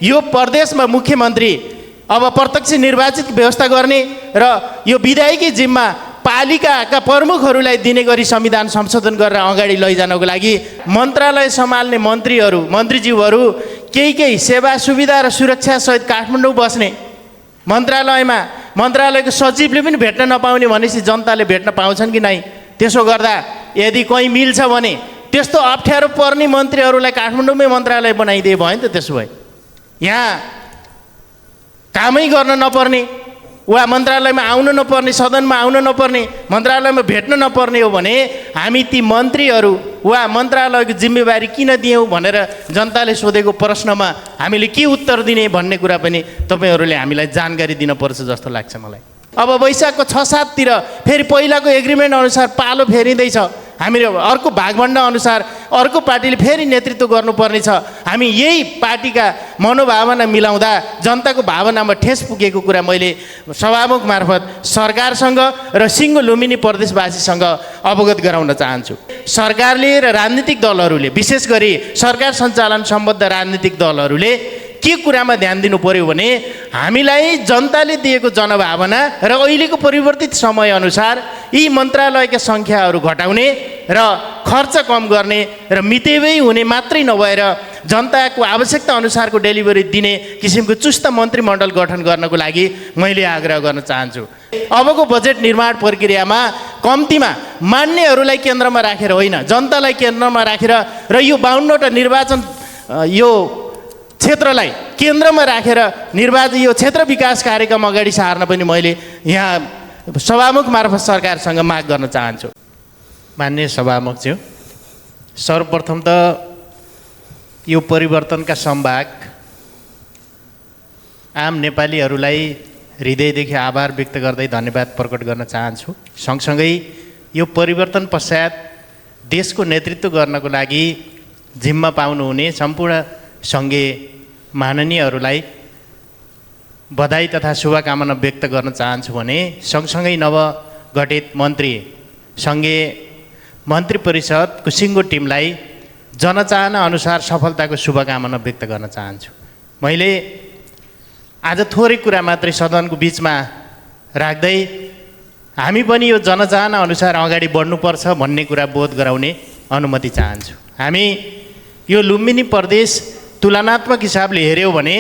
यो प्रदेशमा मुख्यमन्त्री अब प्रत्यक्ष निर्वाचित व्यवस्था गर्ने र यो विधायकी जिम्मा पालिकाका प्रमुखहरूलाई दिने गरी संविधान संशोधन गरेर अगाडि लैजानको लागि मन्त्रालय सम्हाल्ने मन्त्रीज्यूहरू केही सेवा सुविधा र सुरक्षा सहित काठमाडौँ बस्ने, मन्त्रालयको सचिवले पनि भेट्न नपाउने भनेपछि जनताले भेट्न पाउँछन् कि नै? त्यसो गर्दा यदि कहीँ मिल्छ भने त्यस्तो अप्ठ्यारो पर्ने मन्त्रीहरूलाई काठमाडौँमै मन्त्रालय बनाइदिए भयो नि त। त्यसो भए यहाँ कामै गर्न नपर्ने वा मन्त्रालयमा आउन नपर्ने, सदनमा आउन नपर्ने, मन्त्रालयमा भेट्न नपर्ने हो भने हामी ती मन्त्रीहरू वा मन्त्रालयको जिम्मेवारी किन दियौँ भनेर जनताले सोधेको प्रश्नमा हामीले के उत्तर दिने भन्ने कुरा पनि तपाईँहरूले हामीलाई जानकारी दिनुपर्छ जस्तो लाग्छ मलाई। अब वैशाखको 6-7 तिर फेरि पहिलाको एग्रिमेन्ट अनुसार पालो फेरिँदैछ। हामीले अर्को भागभण्डा अनुसार अर्को पार्टीले फेरि नेतृत्व गर्नुपर्ने छ। हामी यही पार्टीका मनोभावना मिलाउँदा जनताको भावनामा ठेस पुगेको कुरा मैले सभामुख मार्फत सरकारसँग र सिङ्गो लुम्बिनी प्रदेशवासीसँग अवगत गराउन चाहन्छु। सरकारले र राजनीतिक दलहरूले, विशेष गरी सरकार सञ्चालन सम्बद्ध राजनीतिक दलहरूले के कुरामा ध्यान दिनु पर्यो भने हामीलाई जनताले दिएको जनभावना र अहिलेको परिवर्तित समयअनुसार यी मन्त्रालयका सङ्ख्याहरू घटाउने र खर्च कम गर्ने र मितेबै हुने मात्रै नभएर जनताको आवश्यकता अनुसारको डेलिभरी दिने किसिमको चुस्त मन्त्रीमण्डल गठन गर्नको लागि मैले आग्रह गर्न चाहन्छु। अबको बजेट निर्माण प्रक्रियामा कम्तीमा मान्नेहरूलाई केन्द्रमा राखेर होइन, जनतालाई केन्द्रमा राखेर र यो 52वटा निर्वाचन यो क्षेत्रलाई केन्द्रमा राखेर यो क्षेत्र विकास कार्यक्रम अगाडि सार्न पनि मैले यहाँ सभामुख मार्फत सरकारसँग माग गर्न चाहन्छु। मान्य सभामुखज्यू, सर्वप्रथम त यो परिवर्तनका सम्भाग आम नेपालीहरूलाई हृदयदेखि आभार व्यक्त गर्दै धन्यवाद प्रकट गर्न चाहन्छु। सँगसँगै यो परिवर्तन पश्चात देशको नेतृत्व गर्नको लागि जिम्मा पाउनुहुने सम्पूर्ण सङ्घीय माननीयहरूलाई बधाई तथा शुभकामना व्यक्त गर्न चाहन्छु भने सँगसँगै नवगठित सङ्घीय मन्त्री परिषदको सिङ्गो टिमलाई जनचाहना अनुसार सफलताको शुभकामना व्यक्त गर्न चाहन्छु। मैले आज थोरै कुरा मात्रै सदनको बिचमा राख्दै हामी पनि यो जनचाहना अनुसार अगाडि बढ्नुपर्छ भन्ने कुरा बोध गराउने अनुमति चाहन्छु। हामी यो लुम्बिनी प्रदेश तुलनात्मक हिसाबले हेऱ्यौँ भने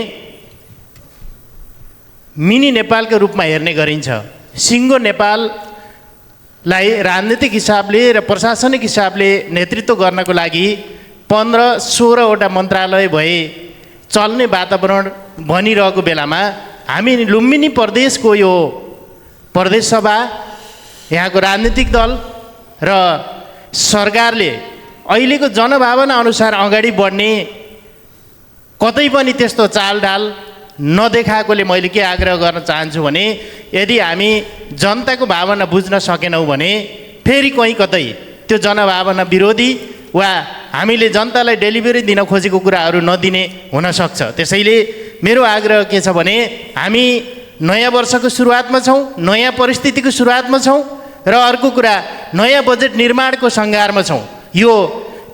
मिनी नेपालको रूपमा हेर्ने गरिन्छ। सिङ्गो नेपाललाई राजनीतिक हिसाबले र प्रशासनिक हिसाबले नेतृत्व गर्नको लागि 15-16वटा मन्त्रालय भए चल्ने वातावरण बनिरहेको बेलामा हामी लुम्बिनी प्रदेशको यो प्रदेश सभा, यहाँको राजनीतिक दल र सरकारले अहिलेको जनभावना अनुसार अगाडि बढ्ने कतै पनि त्यस्तो चालढाल नदेखाएकोले मैले के आग्रह गर्न चाहन्छु भने यदि हामी जनताको भावना बुझ्न सकेनौँ भने फेरि कहीँ कतै त्यो जनभावना विरोधी वा हामीले जनतालाई डेलिभरी दिन खोजेको कुराहरू नदिने हुनसक्छ। त्यसैले मेरो आग्रह के छ भने हामी नयाँ वर्षको सुरुवातमा छौँ, नयाँ परिस्थितिको सुरुवातमा छौँ र अर्को कुरा नयाँ बजेट निर्माणको सङ्घारमा छौँ। यो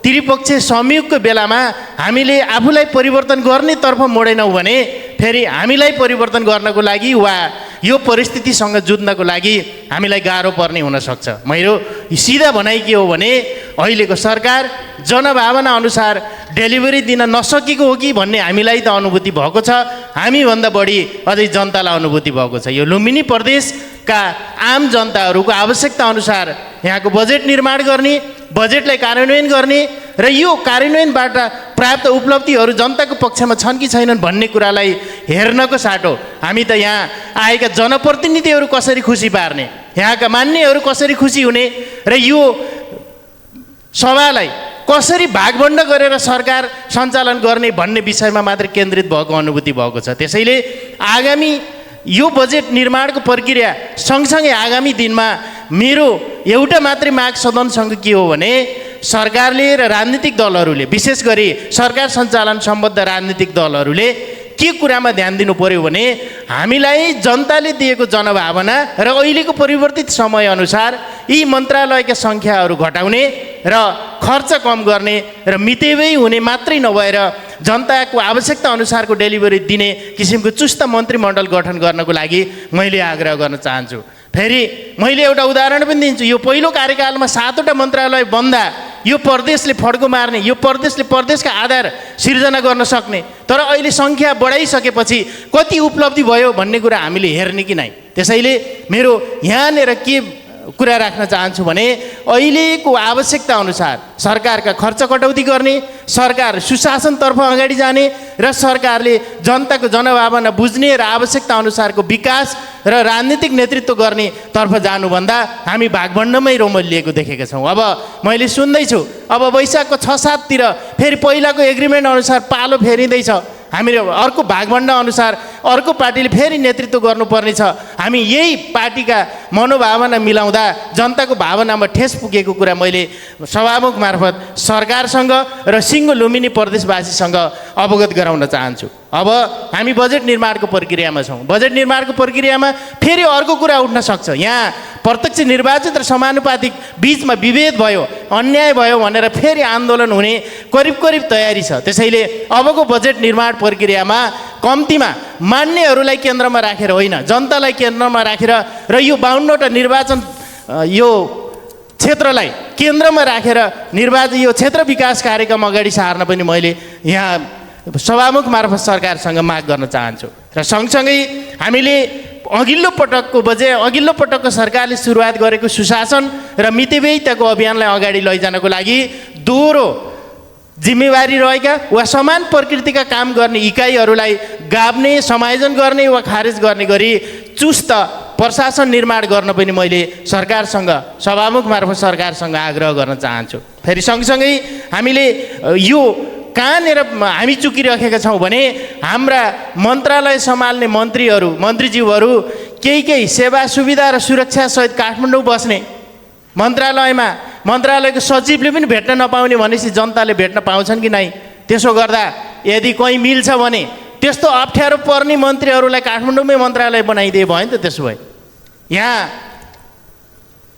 त्रिपक्षीय संयोगको बेलामा हामीले आफूलाई परिवर्तन गर्नेतर्फ मोडेनौँ भने फेरि हामीलाई परिवर्तन गर्नको लागि वा यो परिस्थितिसँग जुझ्नको लागि हामीलाई गाह्रो पर्ने हुनसक्छ। मेरो सिधा भनाइ के हो भने अहिलेको सरकार जनभावना अनुसार डेलिभरी दिन नसकेको हो कि भन्ने हामीलाई त अनुभूति भएको छ, हामीभन्दा बढी अझै जनतालाई अनुभूति भएको छ। यो लुम्बिनी प्रदेशका आम जनताहरूको आवश्यकता अनुसार यहाँको बजेट निर्माण गर्ने, बजेटलाई कार्यान्वयन गर्ने र यो कार्यान्वयनबाट प्राप्त उपलब्धिहरू जनताको पक्षमा छन् कि छैनन् भन्ने कुरालाई हेर्नको साटो हामी त यहाँ आएका जनप्रतिनिधिहरू कसरी खुसी पार्ने, यहाँका मान्नेहरू कसरी खुसी हुने र यो सभालाई कसरी भागभण्ड गरेर सरकार सञ्चालन गर्ने भन्ने विषयमा मात्र केन्द्रित भएको अनुभूति भएको छ। त्यसैले आगामी यो बजेट निर्माणको प्रक्रिया सँगसँगै आगामी दिनमा मेरो एउटा मात्रै माग सदनसँग के हो भने सरकारले र राजनीतिक दलहरूले, विशेष गरी सरकार सञ्चालन सम्बद्ध राजनीतिक दलहरूले के कुरामा ध्यान दिनु पर्यो भने हामीलाई जनताले दिएको जनभावना र अहिलेको परिवर्तित समयअनुसार यी मन्त्रालयका सङ्ख्याहरू घटाउने र खर्च कम गर्ने र मितेबै हुने मात्रै नभएर जनताको आवश्यकता अनुसारको डेलिभरी दिने किसिमको चुस्त मन्त्रीमण्डल गठन गर्नको लागि मैले आग्रह गर्न चाहन्छु। फेरि मैले एउटा उदाहरण पनि दिन्छु। यो पहिलो कार्यकालमा 7वटा मन्त्रालय बन्दा यो प्रदेशले फड्को मार्ने, यो प्रदेशले प्रदेशका आधार सिर्जना गर्न सक्ने, तर अहिले सङ्ख्या बढाइसकेपछि कति उपलब्धि भयो भन्ने कुरा हामीले हेर्ने कि नै। त्यसैले मेरो यहाँनिर के कुरा राख्न चाहन्छु भने अहिलेको आवश्यकता अनुसार सरकारका खर्च कटौती गर्ने, सरकार सुशासनतर्फ अगाडि जाने र सरकारले जनताको जनभावना बुझ्ने र आवश्यकता अनुसारको विकास र राजनीतिक नेतृत्व गर्ने तर्फ जानुभन्दा हामी भागभण्डमै रोमलिएको देखेका छौँ। अब मैले सुन्दैछु अब वैशाखको 6-7 तिर फेरि पहिलाको एग्रिमेन्ट अनुसार पालो फेरिँदैछ। हामीले अर्को भागभण्ड अनुसार अर्को पार्टीले फेरि नेतृत्व गर्नुपर्ने छ। हामी यही पार्टीका मनोभावना मिलाउँदा जनताको भावनामा ठेस पुगेको कुरा मैले सभामुख मार्फत सरकारसँग र सिङ्गो लुम्बिनी प्रदेशवासीसँग अवगत गराउन चाहन्छु। अब हामी बजेट निर्माणको प्रक्रियामा छौँ। बजेट निर्माणको प्रक्रियामा फेरि अर्को कुरा उठ्न सक्छ। यहाँ प्रत्यक्ष निर्वाचित र समानुपातिक बिचमा विभेद भयो, अन्याय भयो भनेर फेरि आन्दोलन हुने करिब तयारी छ। त्यसैले अबको बजेट निर्माण प्रक्रियामा कम्तीमा मान्नेहरूलाई केन्द्रमा राखेर होइन, जनतालाई केन्द्रमा राखेर र यो 52वटा निर्वाचन यो क्षेत्रलाई केन्द्रमा राखेर निर्वाचन यो क्षेत्र विकास कार्यक्रम अगाडि सार्न पनि मैले यहाँ सभामुख मार्फत सरकारसँग माग गर्न चाहन्छु। र सँगसँगै हामीले अघिल्लो पटकको सरकारले सुरुवात गरेको सुशासन र मितव्ययिताको अभियानलाई अगाडि लैजानको लागि दोहोरो जिम्मेवारी रहेका वा समान प्रकृतिका काम गर्ने इकाइहरूलाई गाभ्ने, समायोजन गर्ने वा खारेज गर्ने गरी चुस्त प्रशासन निर्माण गर्न पनि मैले सरकारसँग सभामुख मार्फत सरकारसँग आग्रह गर्न चाहन्छु। फेरि सँगसँगै हामीले यो कहाँनिर हामी चुकिरहेका छौँ भने हाम्रा मन्त्रालय सम्हाल्ने मन्त्रीज्यूहरू केही सेवा सुविधा र सुरक्षा सहित काठमाडौँ बस्ने, मन्त्रालयको सचिवले पनि भेट्न नपाउने भनेपछि जनताले भेट्न पाउँछन् कि नै? त्यसो गर्दा यदि कहीँ मिल्छ भने त्यस्तो अप्ठ्यारो पर्ने मन्त्रीहरूलाई काठमाडौँमै मन्त्रालय बनाइदिए भयो नि त। त्यसो भए यहाँ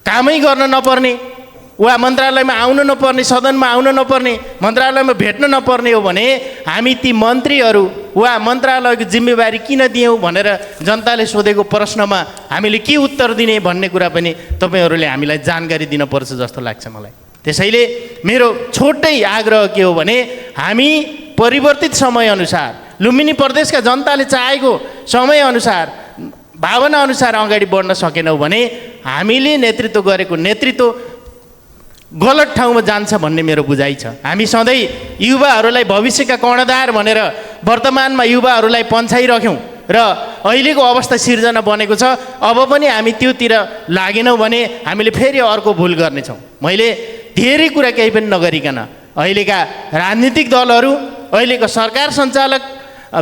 कामै गर्न नपर्ने वा मन्त्रालयमा आउन नपर्ने, सदनमा आउन नपर्ने, मन्त्रालयमा भेट्न नपर्ने हो भने हामी ती मन्त्रीहरू वा मन्त्रालयको जिम्मेवारी किन दियौँ भनेर जनताले सोधेको प्रश्नमा हामीले के उत्तर दिने भन्ने कुरा पनि तपाईँहरूले हामीलाई जानकारी दिनुपर्छ जस्तो लाग्छ मलाई। त्यसैले मेरो छोटै आग्रह के हो भने हामी परिवर्तित समयअनुसार लुम्बिनी प्रदेशका जनताले चाहेको समयअनुसार भावनाअनुसार अगाडि बढ्न सकेनौँ भने हामीले नेतृत्व गरेको नेतृत्व गलत ठाउँमा जान्छ भन्ने मेरो बुझाइ छ। हामी सधैँ युवाहरूलाई भविष्यका कर्णधार भनेर वर्तमानमा युवाहरूलाई पन्छाइराख्यौँ र अहिलेको अवस्था सिर्जना बनेको छ। अब पनि हामी त्योतिर लागेनौँ भने हामीले फेरि अर्को भुल गर्नेछौँ। मैले धेरै कुरा केही पनि नगरिकन अहिलेका राजनीतिक दलहरू, अहिलेको सरकार सञ्चालक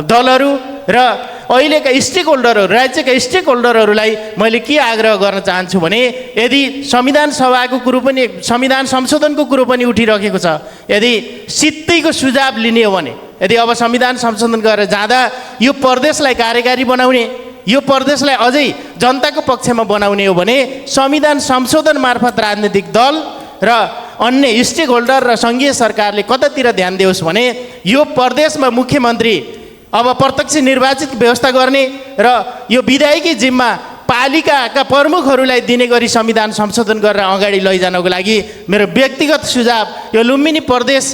दलहरू र अहिलेका स्टेक होल्डरहरू, राज्यका स्टेक होल्डरहरूलाई मैले के आग्रह गर्न चाहन्छु भने यदि संविधान सभाको कुरो पनि, संविधान संशोधनको कुरो पनि उठिरहेको छ, यदि सित्तैको सुझाव लिने हो भने, यदि अब संविधान संशोधन गरेर जाँदा यो प्रदेशलाई कार्यकारी बनाउने, यो प्रदेशलाई अझै जनताको पक्षमा बनाउने हो भने संविधान संशोधन मार्फत राजनीतिक दल र अन्य स्टेक होल्डर र सङ्घीय सरकारले कतातिर ध्यान दियोस् भने यो प्रदेशमा मुख्यमन्त्री अब प्रत्यक्ष निर्वाचित व्यवस्था गर्ने र यो विधायकी जिम्मा पालिकाका प्रमुखहरूलाई दिने गरी संविधान संशोधन गरेर अगाडि लैजानको लागि मेरो व्यक्तिगत सुझाव यो लुम्बिनी प्रदेश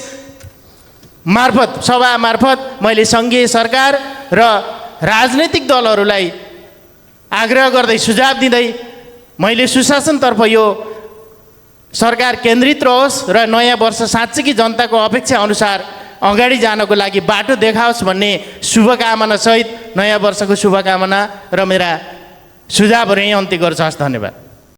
मार्फत, सभा मार्फत मैले सङ्घीय सरकार र राजनैतिक दलहरूलाई आग्रह गर्दै सुझाव दिँदै मैले सुशासनतर्फ यो सरकार केन्द्रित रहोस् र नयाँ वर्ष साँच्चै जनताको अपेक्षा अनुसार अगाडि जानको लागि बाटो देखाओस् भन्ने शुभकामना सहित नयाँ वर्षको शुभकामना र मेरा सुझावहरू यहीँ अन्त्य गर्छु। हस्, धन्यवाद।